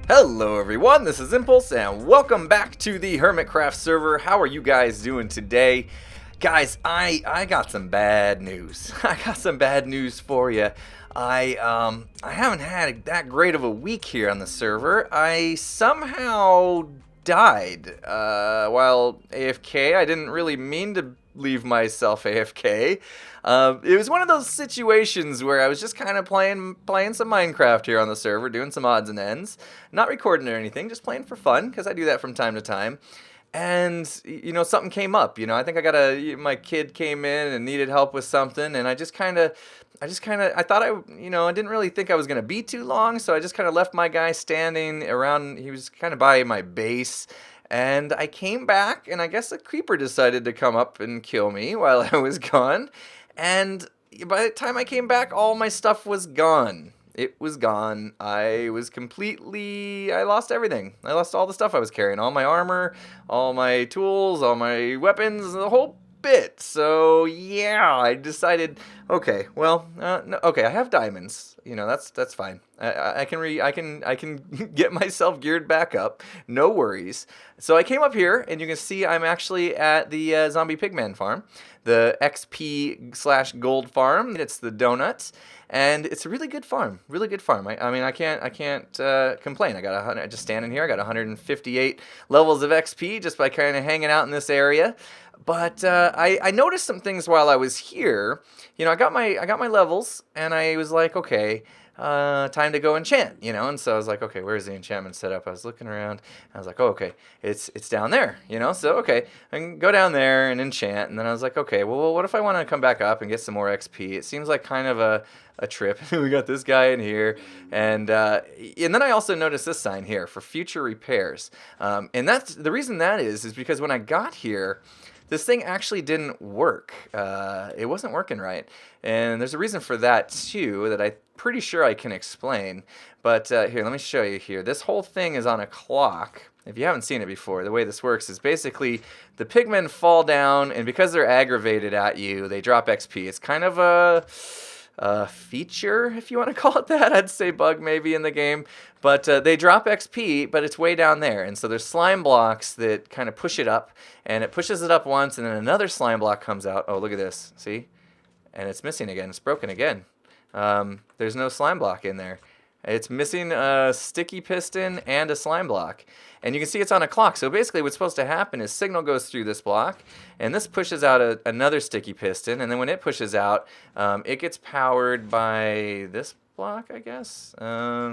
Hello everyone, this is Impulse and welcome back to the Hermitcraft server. How are you guys doing today? Guys, I got some bad news. I got some bad news for you. I haven't had that great of a week here on the server. I somehow died while AFK. I didn't really mean to leave myself AFK. It was one of those situations where I was just kind of playing some Minecraft here on the server, doing some odds and ends, not recording or anything, just playing for fun because I do that from time to time. And something came up. I think my kid came in and needed help with something, and I thought I didn't really think I was gonna be too long, so I just kind of left my guy standing around. He was kind of by my base. And I came back, and I guess a creeper decided to come up and kill me while I was gone. And by the time I came back, all my stuff was gone. It was gone. I lost everything. I lost all the stuff I was carrying. All my armor, all my tools, all my weapons, the whole bit. So yeah, I decided, okay, well, no, okay, I have diamonds. That's fine. I can get myself geared back up. No worries. So I came up here, and you can see I'm actually at the zombie pigman farm, the XP/gold farm. It's the Doughnut, and it's a really good farm. Really good farm. I mean, I can't complain. I just standing here. I got 158 levels of XP just by kind of hanging out in this area. But I noticed some things while I was here. I got my levels, and I was like, okay, time to go enchant. And so I was like, okay, where's the enchantment setup? I was looking around, and I was like, oh, okay, it's down there. So okay, I can go down there and enchant. And then I was like, okay, well, what if I want to come back up and get some more XP? It seems like kind of a trip. We got this guy in here, and then I also noticed this sign here for future repairs. And that's the reason that is because when I got here, this thing actually didn't work. It wasn't working right. And there's a reason for that, too, that I'm pretty sure I can explain. But here, let me show you here. This whole thing is on a clock. If you haven't seen it before, the way this works is basically the pigmen fall down, and because they're aggravated at you, they drop XP. It's kind of a feature, if you want to call it that. I'd say bug maybe in the game, but they drop XP, but it's way down there, and so there's slime blocks that kind of push it up, and it pushes it up once, and then another slime block comes out. Oh, look at this, see? And it's missing again. It's broken again. There's no slime block in there. It's missing a sticky piston and a slime block. And you can see it's on a clock. So basically what's supposed to happen is signal goes through this block, and this pushes out another sticky piston. And then when it pushes out, it gets powered by this block, I guess.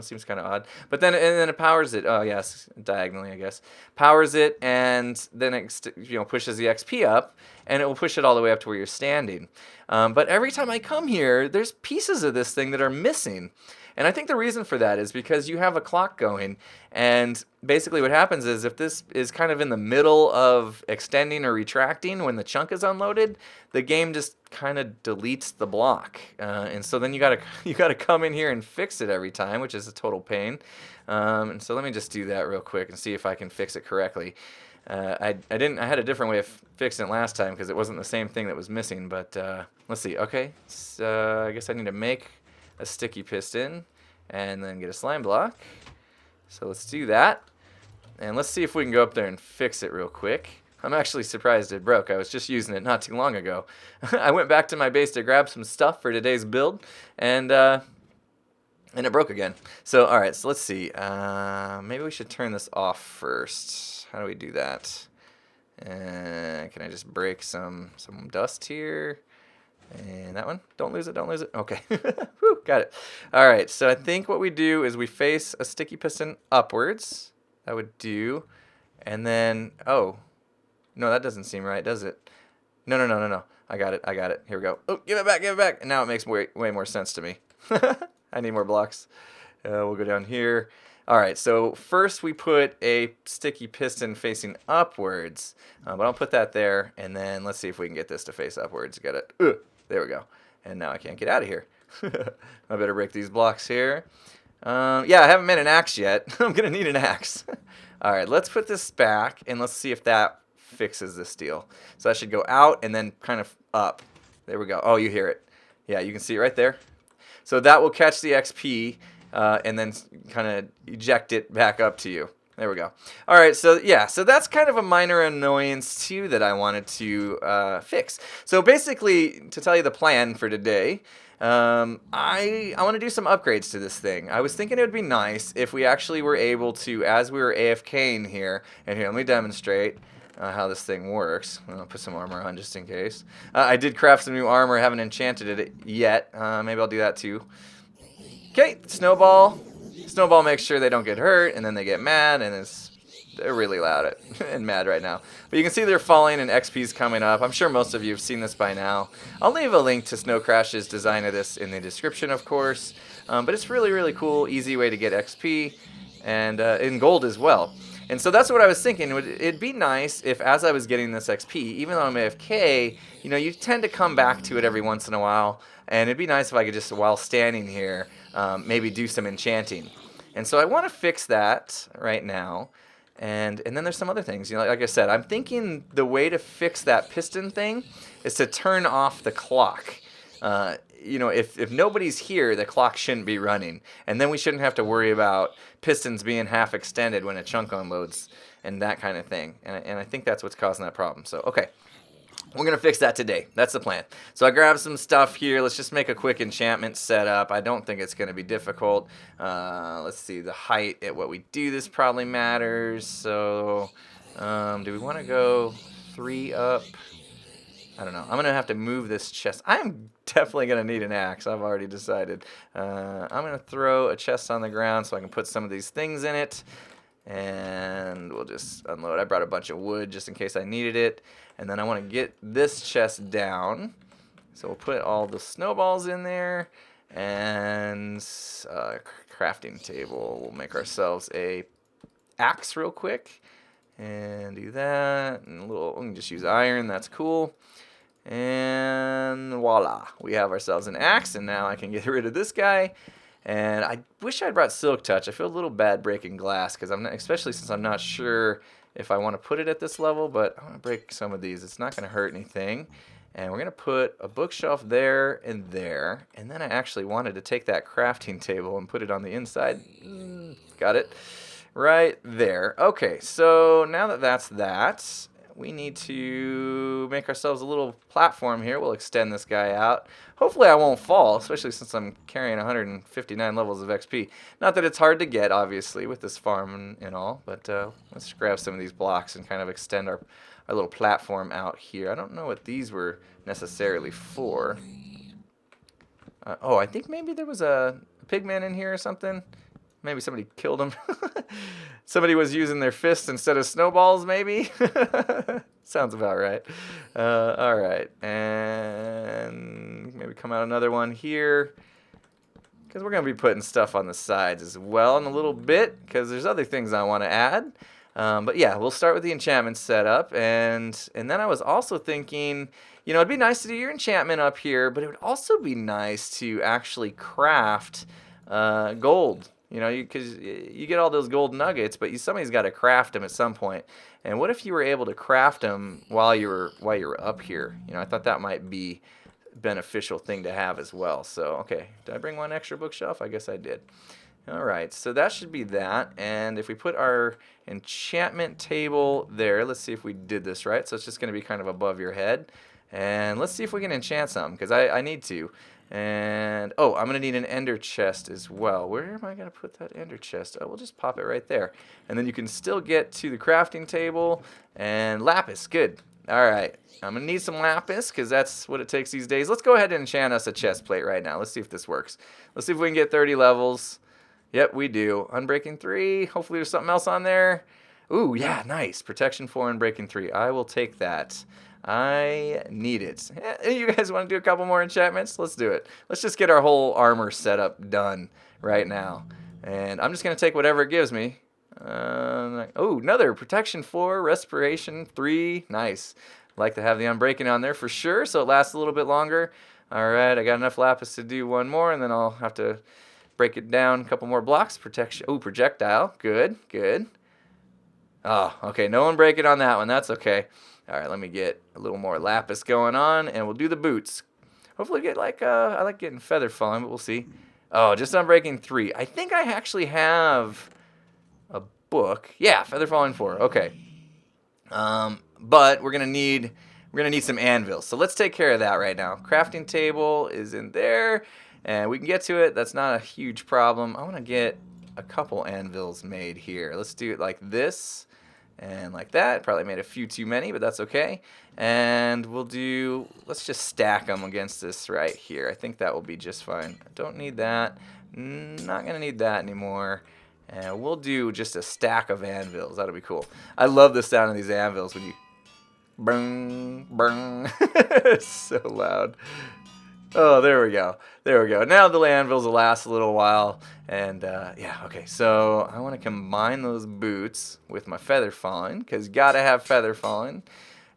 Seems kind of odd. But then it powers it. Oh, yes, diagonally, I guess. Powers it, and then it pushes the XP up, and it will push it all the way up to where you're standing. But every time I come here, there's pieces of this thing that are missing. And I think the reason for that is because you have a clock going, and basically what happens is if this is kind of in the middle of extending or retracting when the chunk is unloaded, the game just kind of deletes the block. And so then you gotta come in here and fix it every time, which is a total pain. And so let me just do that real quick and see if I can fix it correctly. I had a different way of fixing it last time because it wasn't the same thing that was missing, but let's see. Okay, so I guess I need to make a sticky piston and then get a slime block. So let's do that, and let's see if we can go up there and fix it real quick. I'm actually surprised it broke. I was just using it not too long ago. I went back to my base to grab some stuff for today's build, and it broke again. So all right, so let's see. Maybe we should turn this off first. How do we do that? Can I just break some dust here? And that one, don't lose it, don't lose it. Okay, whew, got it. All right, so I think what we do is we face a sticky piston upwards. That would do. And then, oh, no, that doesn't seem right, does it? No. I got it. Here we go. Oh, give it back. And now it makes way more sense to me. I need more blocks. We'll go down here. All right, so first we put a sticky piston facing upwards. But I'll put that there, and then let's see if we can get this to face upwards. Got it. There we go. And now I can't get out of here. I better break these blocks here. Yeah, I haven't made an axe yet. I'm going to need an axe. All right, let's put this back, and let's see if that fixes this deal. So that should go out and then kind of up. There we go. Oh, you hear it. Yeah, you can see it right there. So that will catch the XP, and then kind of eject it back up to you. There we go. All right, so yeah, so that's kind of a minor annoyance too that I wanted to fix. So basically, to tell you the plan for today, I want to do some upgrades to this thing. I was thinking it would be nice if we actually were able to, as we were AFKing here, and here, let me demonstrate how this thing works. I'll put some armor on just in case. I did craft some new armor, haven't enchanted it yet. Maybe I'll do that too. Okay, snowball. Snowball makes sure they don't get hurt, and then they get mad, and they're really loud and mad right now. But you can see they're falling, and XP's coming up. I'm sure most of you have seen this by now. I'll leave a link to Snocrash's design of this in the description, of course. But it's really, really cool, easy way to get XP, and in gold as well. And so that's what I was thinking. It'd be nice if, as I was getting this XP, even though I'm AFK, you know, you tend to come back to it every once in a while. And it'd be nice if I could just, while standing here, maybe do some enchanting. And so I want to fix that right now. And then there's some other things. You know, like I said, I'm thinking the way to fix that piston thing is to turn off the clock. You know, if nobody's here, the clock shouldn't be running. And then we shouldn't have to worry about pistons being half extended when a chunk unloads and that kind of thing. And I think that's what's causing that problem. So, okay. We're going to fix that today. That's the plan. So I grabbed some stuff here. Let's just make a quick enchantment setup. I don't think it's going to be difficult. Let's see. The height at what we do, this probably matters. So do we want to go 3 up? I don't know. I'm going to have to move this chest. I'm definitely going to need an axe. I've already decided. I'm going to throw a chest on the ground so I can put some of these things in it. And we'll just unload. I brought a bunch of wood just in case I needed it. And then I want to get this chest down. So we'll put all the snowballs in there. And crafting table. We'll make ourselves a axe real quick. And do that. And we can just use iron. That's cool. And voila. We have ourselves an axe. And now I can get rid of this guy. And I wish I'd brought Silk Touch. I feel a little bad breaking glass, because especially since I'm not sure if I want to put it at this level, but I want to break some of these. It's not going to hurt anything. And we're going to put a bookshelf there and there. And then I actually wanted to take that crafting table and put it on the inside. Got it. Right there. Okay, so now that that's that, we need to make ourselves a little platform here. We'll extend this guy out. Hopefully I won't fall, especially since I'm carrying 159 levels of XP. Not that it's hard to get, obviously, with this farm and all, but let's grab some of these blocks and kind of extend our little platform out here. I don't know what these were necessarily for. Oh, I think maybe there was a pigman in here or something. Maybe somebody killed him. Somebody was using their fists instead of snowballs, maybe? Sounds about right. All right. And maybe come out another one here. Because we're going to be putting stuff on the sides as well in a little bit. Because there's other things I want to add. But yeah, we'll start with the enchantment setup. And then I was also thinking, you know, it'd be nice to do your enchantment up here. But it would also be nice to actually craft gold. You know, because you get all those gold nuggets, but somebody's got to craft them at some point. And what if you were able to craft them while you're up here? You know, I thought that might be a beneficial thing to have as well. So, okay, did I bring one extra bookshelf? I guess I did. All right, so that should be that. And if we put our enchantment table there, let's see if we did this right. So it's just going to be kind of above your head. And let's see if we can enchant something, because I need to. And, oh, I'm going to need an ender chest as well. Where am I going to put that ender chest? Oh, we'll just pop it right there. And then you can still get to the crafting table. And lapis, good. All right, I'm going to need some lapis because that's what it takes these days. Let's go ahead and enchant us a chest plate right now. Let's see if this works. Let's see if we can get 30 levels. Yep, we do. Unbreaking 3. Hopefully there's something else on there. Ooh, yeah, nice. Protection 4, Unbreaking 3. I will take that. I need it. You guys want to do a couple more enchantments? Let's do it. Let's just get our whole armor setup done right now. And I'm just going to take whatever it gives me. Oh, another protection 4, respiration 3. Nice. Like to have the unbreaking on there for sure, so it lasts a little bit longer. All right, I got enough lapis to do one more, and then I'll have to break it down a couple more blocks. Protection. Oh, projectile. Good, good. Oh, okay. No unbreaking on that one. That's okay. All right, let me get a little more lapis going on, and we'll do the boots. Hopefully get like, I like getting feather falling, but we'll see. Oh, just on breaking 3. I think I actually have a book. Yeah, Feather Falling 4. Okay. But we're gonna need some anvils. So let's take care of that right now. Crafting table is in there, and we can get to it. That's not a huge problem. I want to get a couple anvils made here. Let's do it like this and like that. Probably made a few too many, but that's okay. And let's just stack them against this right here. I think that will be just fine. I don't need that. Not gonna need that anymore. And we'll do just a stack of anvils. That'll be cool. I love the sound of these anvils when you bang, bang. It's so loud. Oh, there we go. There we go. Now the anvils will last a little while. And yeah, okay. So I want to combine those boots with my feather falling, because gotta have feather falling.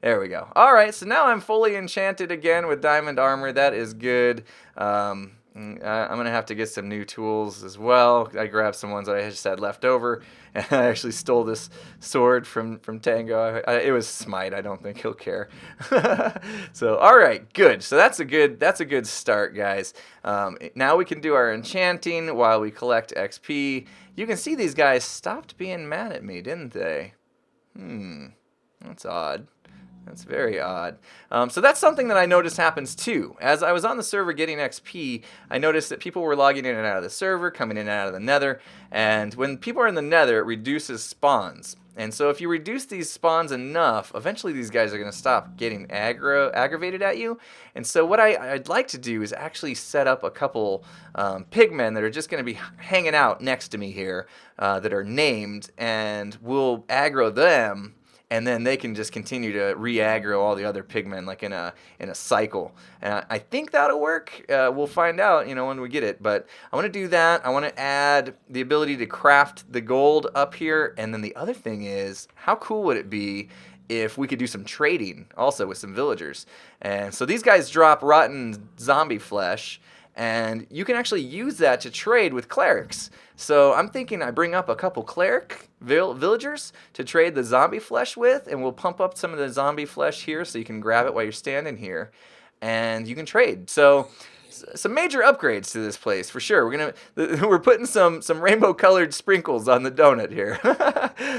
There we go. All right, so now I'm fully enchanted again with diamond armor. That is good. I'm going to have to get some new tools as well. I grabbed some ones that I just had left over, and I actually stole this sword from Tango. It was Smite. I don't think he'll care. So, all right, good. So that's a good start, guys. Now we can do our enchanting while we collect XP. You can see these guys stopped being mad at me, didn't they? That's odd. That's very odd. So that's something that I noticed happens too. As I was on the server getting XP, I noticed that people were logging in and out of the server, coming in and out of the nether, and when people are in the nether, it reduces spawns. And so if you reduce these spawns enough, eventually these guys are going to stop getting aggravated at you. And so what I'd like to do is actually set up a couple pigmen that are just going to be hanging out next to me here that are named, and we'll aggro them. And then they can just continue to re-aggro all the other pigmen like in a cycle. And I think that'll work. We'll find out, when we get it. But I want to do that. I want to add the ability to craft the gold up here. And then the other thing is, how cool would it be if we could do some trading also with some villagers? And so these guys drop rotten zombie flesh, and you can actually use that to trade with clerics. So I'm thinking I bring up a couple cleric villagers to trade the zombie flesh with, and we'll pump up some of the zombie flesh here so you can grab it while you're standing here, and you can trade. So some major upgrades to this place for sure. We're putting some rainbow colored sprinkles on the donut here.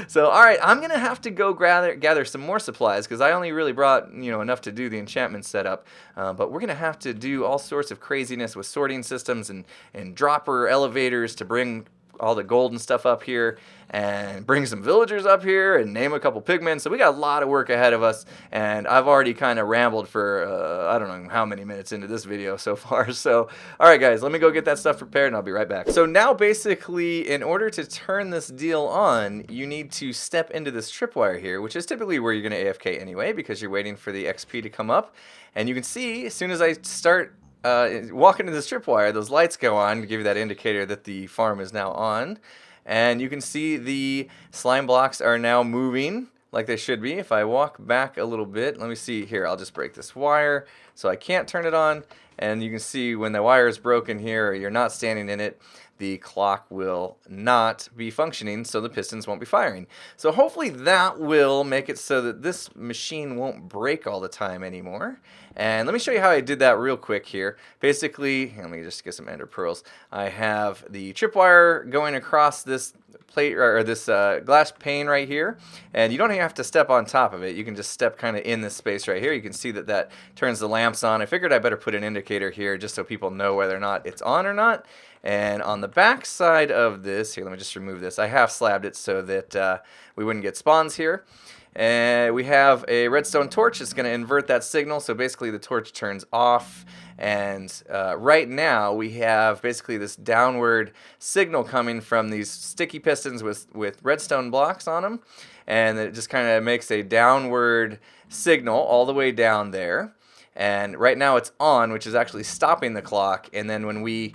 So all right, I'm gonna have to go gather some more supplies, because I only really brought enough to do the enchantment setup. But we're gonna have to do all sorts of craziness with sorting systems and dropper elevators to bring all the gold and stuff up here, and bring some villagers up here, and name a couple pigmen. So we got a lot of work ahead of us, and I've already kind of rambled for I don't know how many minutes into this video so far. So all right, guys, let me go get that stuff prepared, and I'll be right back. So now basically, in order to turn this deal on, you need to step into this tripwire here, which is typically where you're going to AFK anyway, because you're waiting for the XP to come up. And you can see as soon as I start walk into this tripwire, those lights go on to give you that indicator that the farm is now on. And you can see the slime blocks are now moving like they should be. If I walk back a little bit, let me see here, I'll just break this wire so I can't turn it on. And you can see when the wire is broken here, or you're not standing in it, the clock will not be functioning, so the pistons won't be firing. So hopefully that will make it so that this machine won't break all the time anymore. And let me show you how I did that real quick here. Basically, let me just get some ender pearls. I have the tripwire going across this plate, or this glass pane right here, and you don't even have to step on top of it. You can just step kind of in this space right here. You can see that that turns the lamps on. I figured I better put an indicator here just so people know whether or not it's on or not. And on the back side of this, here, let me just remove this. I half slabbed it so that we wouldn't get spawns here. And we have a redstone torch. It's going to invert that signal, so basically the torch turns off. And right now we have basically this downward signal coming from these sticky pistons with redstone blocks on them. And it just kind of makes a downward signal all the way down there. And right now it's on, which is actually stopping the clock. And then when we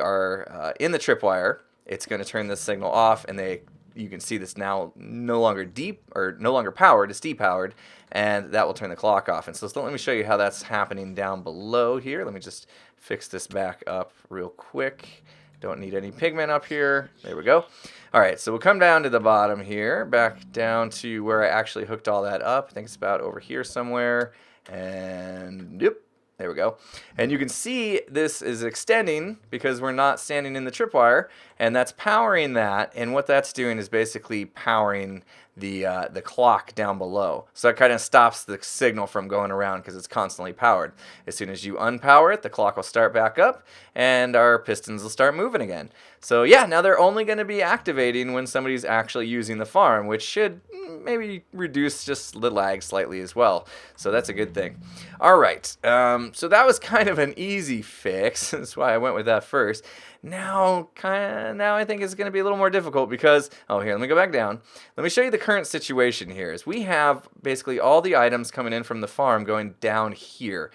are in the tripwire, it's going to turn this signal off, and you can see this now no longer powered, it's depowered, and that will turn the clock off. And so let me show you how that's happening down below here. Let me just fix this back up real quick. Don't need any pigment up here. There we go. All right, so we'll come down to the bottom here, back down to where I actually hooked all that up. I think it's about over here somewhere. And yep, There we go. And you can see this is extending because we're not standing in the tripwire, and that's powering that. And what that's doing is basically powering the clock down below. So that kind of stops the signal from going around because it's constantly powered. As soon as you unpower it, the clock will start back up and our pistons will start moving again. So yeah, now they're only going to be activating when somebody's actually using the farm, which should maybe reduce just the lag slightly as well. So that's a good thing. All right, so that was kind of an easy fix. That's why I went with that first. Now I think it's going to be a little more difficult because, oh, here, let me go back down. Let me show you the current situation here. Is we have basically all the items coming in from the farm going down here,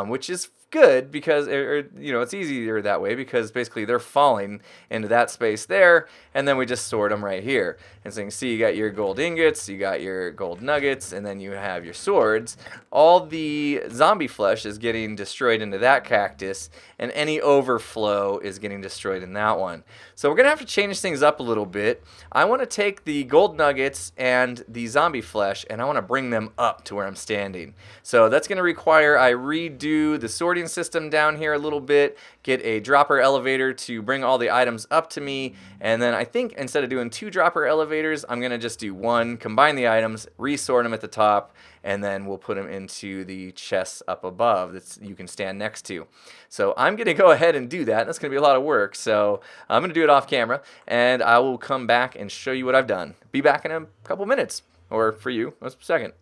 which is good because you know, it's easier that way because basically they're falling into that space there, and then we just stored them right here. And so you can see you got your gold ingots, you got your gold nuggets, and then you have your swords. All the zombie flesh is getting destroyed into that cactus, and any overflow is getting destroyed in that one. So we're gonna have to change things up a little bit. I want to take the gold nuggets and the zombie flesh, and I want to bring them up to where I'm standing. So that's gonna require I redo the sorting system down here a little bit, get a dropper elevator to bring all the items up to me, and then I think instead of doing 2 dropper elevators, I'm gonna just do 1, combine the items, resort them at the top, and then we'll put them into the chests up above that you can stand next to. So I'm gonna go ahead and do that. That's gonna be a lot of work, so I'm gonna do it off camera, and I will come back and show you what I've done. Be back in a couple minutes, or for you, a second.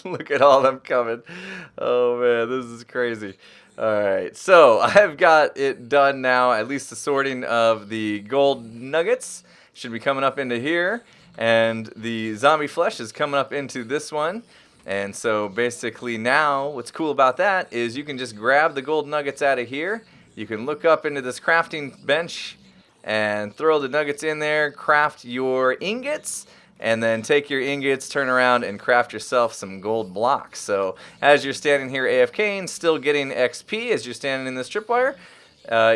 Look at all them coming. Oh man, this is crazy. Alright, so I've got it done now, at least the sorting of the gold nuggets should be coming up into here, and the zombie flesh is coming up into this one. And so basically now what's cool about that is you can just grab the gold nuggets out of here, you can look up into this crafting bench and throw the nuggets in there, craft your ingots, and then take your ingots, turn around, and craft yourself some gold blocks. So as you're standing here AFKing, still getting XP as you're standing in this tripwire,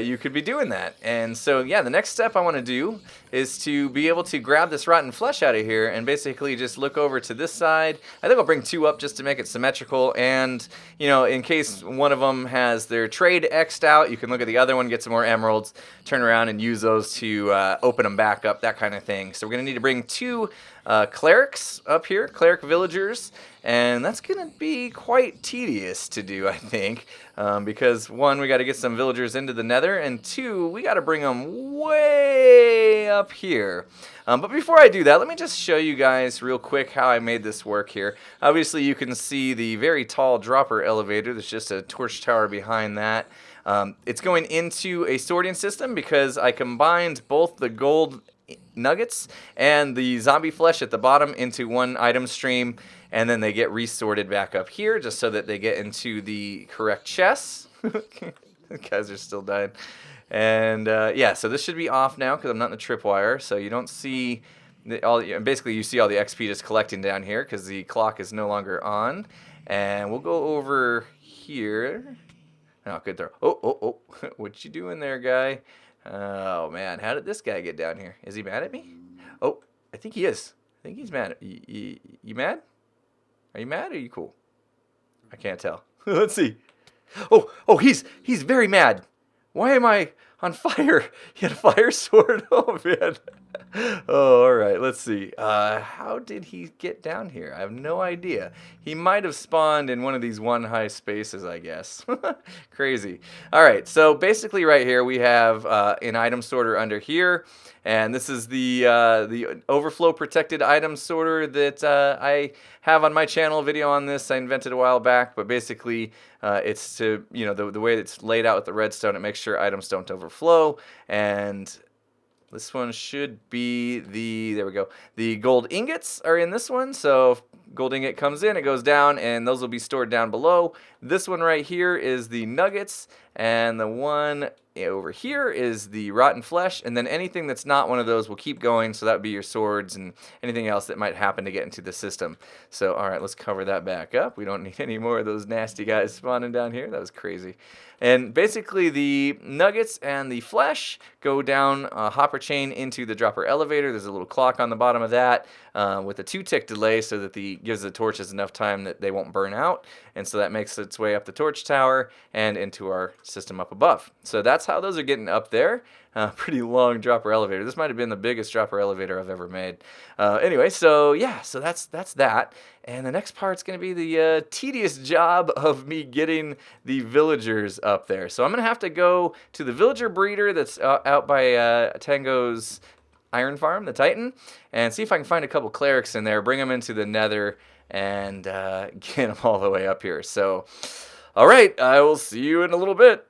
you could be doing that. And so yeah, the next step I want to do is to be able to grab this rotten flesh out of here and basically just look over to this side. I think I'll bring 2 up just to make it symmetrical, and you know, in case one of them has their trade X'd out, you can look at the other one, get some more emeralds, turn around and use those to open them back up, that kind of thing. So we're gonna need to bring 2 clerics up here, cleric villagers, and that's gonna be quite tedious to do, I think, because 1, we got to get some villagers into the nether, and 2, we got to bring them way up here. But before I do that, let me just show you guys real quick how I made this work here. Obviously you can see the very tall dropper elevator. There's just a torch tower behind that. It's going into a sorting system because I combined both the gold nuggets and the zombie flesh at the bottom into one item stream, and then they get resorted back up here just so that they get into the correct chests. The guys are still dying. And yeah, so this should be off now because I'm not in the tripwire, so you don't see basically you see all the XP just collecting down here because the clock is no longer on. And we'll go over here. Oh, good throw. Oh, what you doing there, guy? Oh man, how did this guy get down here? Is he mad at me? Oh, I think he is. I think he's mad. You mad? Are you mad or are you cool? I can't tell. Let's see. Oh, he's very mad. Why am I on fire? He had a fire sword. Oh man. Oh, all right. Let's see. How did he get down here? I have no idea. He might have spawned in one of these one high spaces, I guess. Crazy. All right. So basically, right here we have an item sorter under here, and this is the overflow protected item sorter that I have on my channel. A video on this I invented a while back, but basically it's to, you know, the way it's laid out with the redstone, it makes sure items don't overflow. And this one should be there we go. The gold ingots are in this one, so if gold ingot comes in, it goes down, and those will be stored down below. This one right here is the nuggets, and the one over here is the rotten flesh, and then anything that's not one of those will keep going, so that would be your swords and anything else that might happen to get into the system. So, alright, let's cover that back up. We don't need any more of those nasty guys spawning down here. That was crazy. And basically the nuggets and the flesh go down a hopper chain into the dropper elevator. There's a little clock on the bottom of that with a 2-tick delay so that gives the torches enough time that they won't burn out. And so that makes its way up the torch tower and into our system up above. So that's how those are getting up there. Pretty long dropper elevator. This might have been the biggest dropper elevator I've ever made. Anyway, so yeah, so that's that. And the next part's going to be the tedious job of me getting the villagers up there. So I'm going to have to go to the villager breeder that's out by Tango's iron farm, the Titan, and see if I can find a couple clerics in there, bring them into the nether, and get them all the way up here. So, all right, I will see you in a little bit.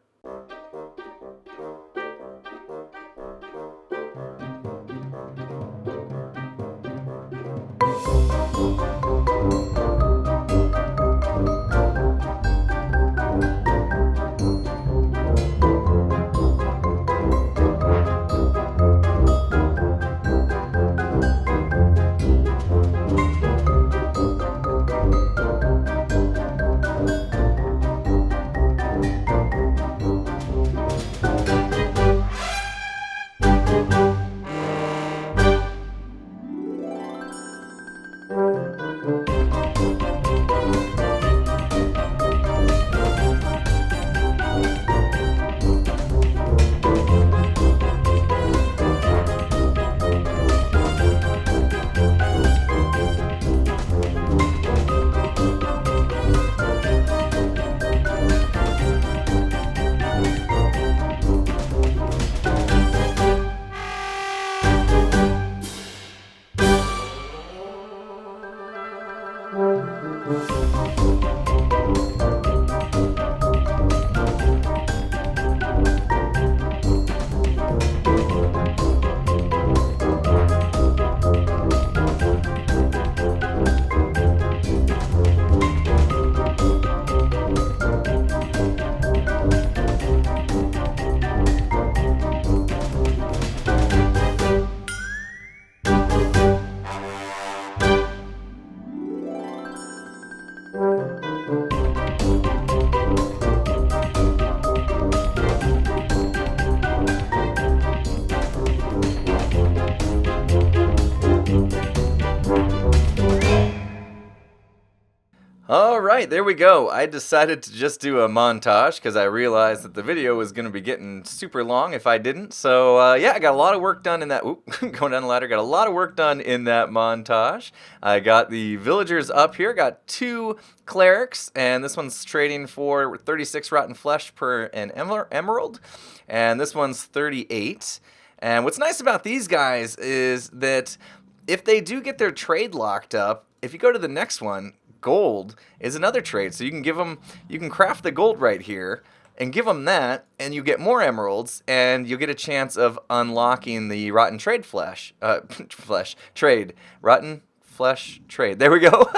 Alright, there we go. I decided to just do a montage because I realized that the video was going to be getting super long if I didn't. So yeah, I got a lot of work done in that. Oop, going down the ladder. Got a lot of work done in that montage. I got the villagers up here. Got 2 clerics, and this one's trading for 36 rotten flesh per an emerald, and this one's 38. And what's nice about these guys is that if they do get their trade locked up, if you go to the next one, gold is another trade. So you can craft the gold right here and give them that, and you get more emeralds, and you'll get a chance of unlocking the rotten trade trade. Rotten flesh trade. There we go.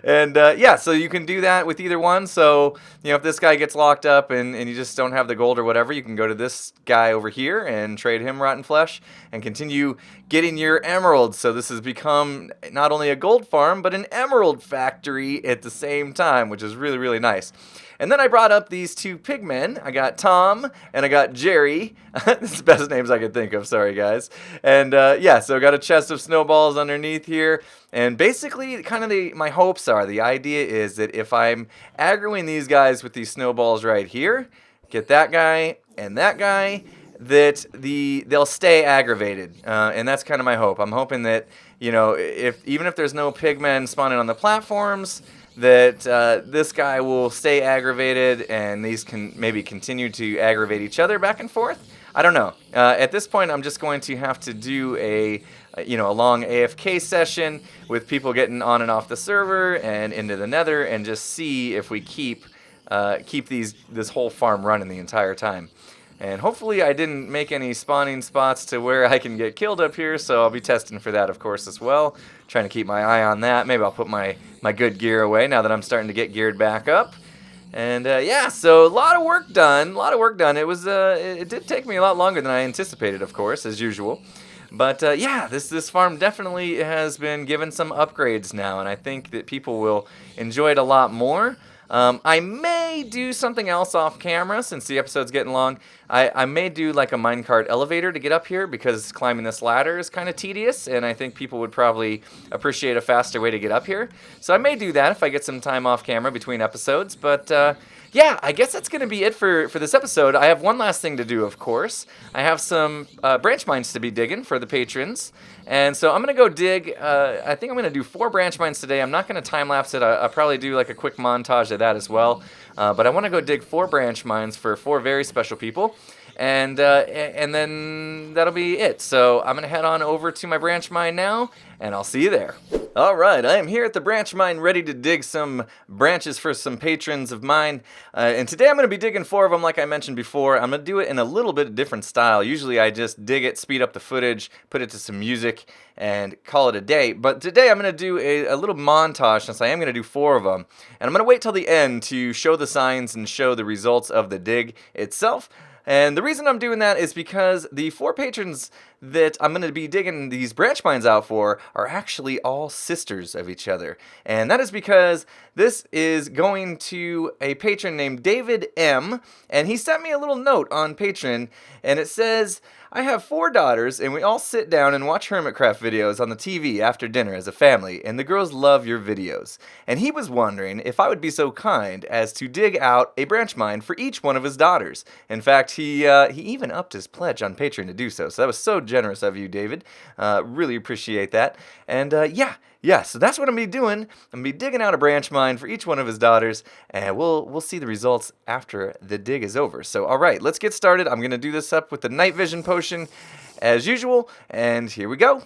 And yeah, so you can do that with either one. So, you know, if this guy gets locked up and you just don't have the gold or whatever, you can go to this guy over here and trade him rotten flesh and continue getting your emeralds. So this has become not only a gold farm, but an emerald factory at the same time, which is really, really nice. And then I brought up these 2 pigmen. I got Tom and I got Jerry. That's the best names I could think of. Sorry, guys. And yeah, so I got a chest of snowballs underneath here. And basically, kind of my hopes are, the idea is that if I'm aggroing these guys with these snowballs right here, get that guy and that guy, that they'll stay aggravated. And that's kind of my hope. I'm hoping that, you know, even if there's no pigmen spawning on the platforms, that this guy will stay aggravated and these can maybe continue to aggravate each other back and forth. I don't know. At this point, I'm just going to have to do a long AFK session with people getting on and off the server and into the nether, and just see if we keep this whole farm running the entire time. And hopefully I didn't make any spawning spots to where I can get killed up here, so I'll be testing for that, of course, as well. Trying to keep my eye on that. Maybe I'll put my good gear away now that I'm starting to get geared back up. And yeah, so a lot of work done. A lot of work done. It was it did take me a lot longer than I anticipated, of course, as usual. But yeah, this farm definitely has been given some upgrades now, and I think that people will enjoy it a lot more. I may do something else off camera since the episode's getting long. I may do like a minecart elevator to get up here because climbing this ladder is kind of tedious, and I think people would probably appreciate a faster way to get up here. So I may do that if I get some time off camera between episodes, but yeah, I guess that's going to be it for this episode. I have one last thing to do, of course. I have some branch mines to be digging for the patrons. And so I'm going to go dig. I think I'm going to do 4 branch mines today. I'm not going to time-lapse it. I'll probably do like a quick montage of that as well. But I want to go dig 4 branch mines for 4 very special people. And then that'll be it. So I'm going to head on over to my branch mine now, and I'll see you there. All right, I am here at the branch mine ready to dig some branches for some patrons of mine. And today I'm going to be digging 4 of them like I mentioned before. I'm going to do it in a little bit different style. Usually I just dig it, speed up the footage, put it to some music, and call it a day. But today I'm going to do a little montage since I am going to do 4 of them. And I'm going to wait till the end to show the signs and show the results of the dig itself. And the reason I'm doing that is because the 4 patrons that I'm going to be digging these branch mines out for are actually all sisters of each other. And that is because this is going to a patron named David M. And he sent me a little note on Patreon, and it says, I have 4 daughters, and we all sit down and watch Hermitcraft videos on the TV after dinner as a family, and the girls love your videos. And he was wondering if I would be so kind as to dig out a branch mine for each one of his daughters. In fact, he even upped his pledge on Patreon to do so. So that was so generous of you, David. Really appreciate that. And yeah, so that's what I'm going to be doing. I'm going to be digging out a branch mine for each one of his daughters, and we'll see the results after the dig is over. So, all right, let's get started. I'm going to do this up with the night vision potion as usual, and here we go.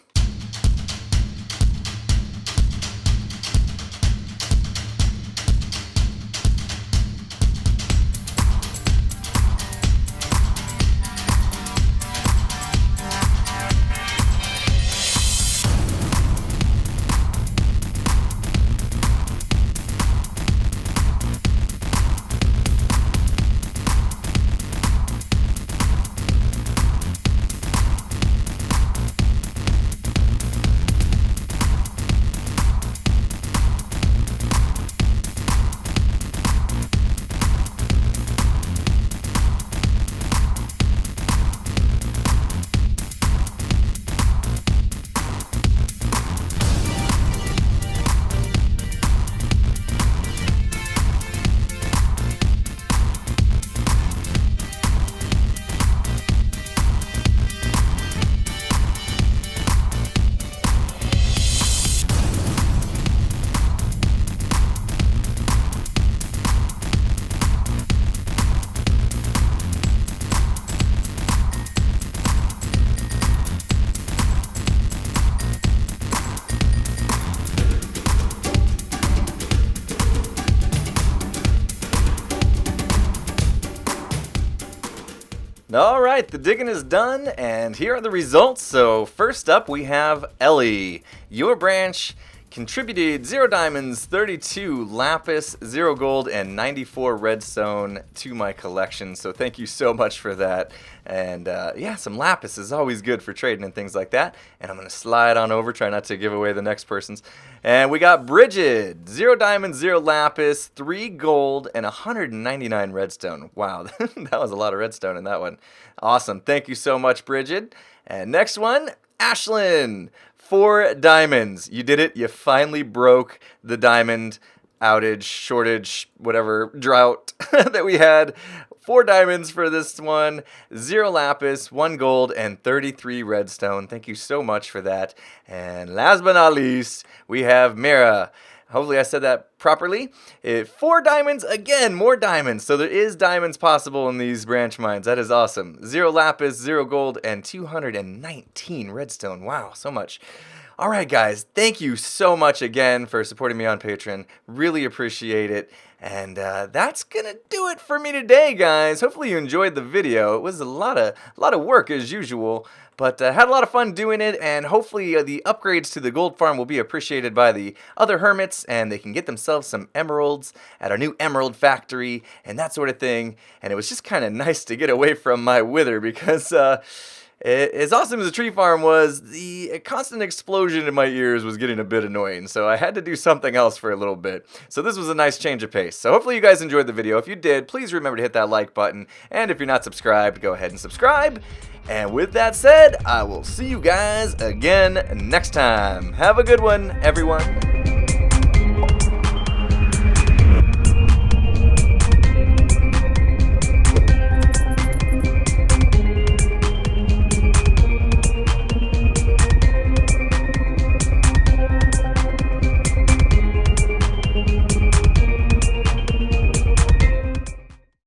All right, the digging is done, and here are the results. So first up, we have Ellie. Your branch contributed 0 diamonds, 32 lapis, 0 gold, and 94 redstone to my collection. So thank you so much for that. And yeah, some lapis is always good for trading and things like that. And I'm going to slide on over, try not to give away the next person's. And we got Bridget, 0 diamonds, 0 lapis, 3 gold, and 199 redstone. Wow, that was a lot of redstone in that one. Awesome. Thank you so much, Bridget. And next one, Ashlyn, 4 diamonds. You did it. You finally broke the diamond outage, shortage, whatever, drought that we had. 4 diamonds for this one, 0 lapis, 1 gold, and 33 redstone. Thank you so much for that. And last but not least, we have Mira. Hopefully I said that properly. 4 diamonds, again, more diamonds. So there is diamonds possible in these branch mines. That is awesome. 0 lapis, 0 gold, and 219 redstone. Wow, so much. Alright guys, thank you so much again for supporting me on Patreon. Really appreciate it. And that's gonna do it for me today, guys. Hopefully you enjoyed the video. It was a lot of work as usual, but had a lot of fun doing it. And hopefully the upgrades to the gold farm will be appreciated by the other hermits, and they can get themselves some emeralds at our new emerald factory and that sort of thing. And it was just kind of nice to get away from my wither because. As awesome as the tree farm was, the constant explosion in my ears was getting a bit annoying, so I had to do something else for a little bit. So this was a nice change of pace. So hopefully you guys enjoyed the video. If you did, please remember to hit that like button, and if you're not subscribed, go ahead and subscribe. And with that said, I will see you guys again next time. Have a good one, everyone.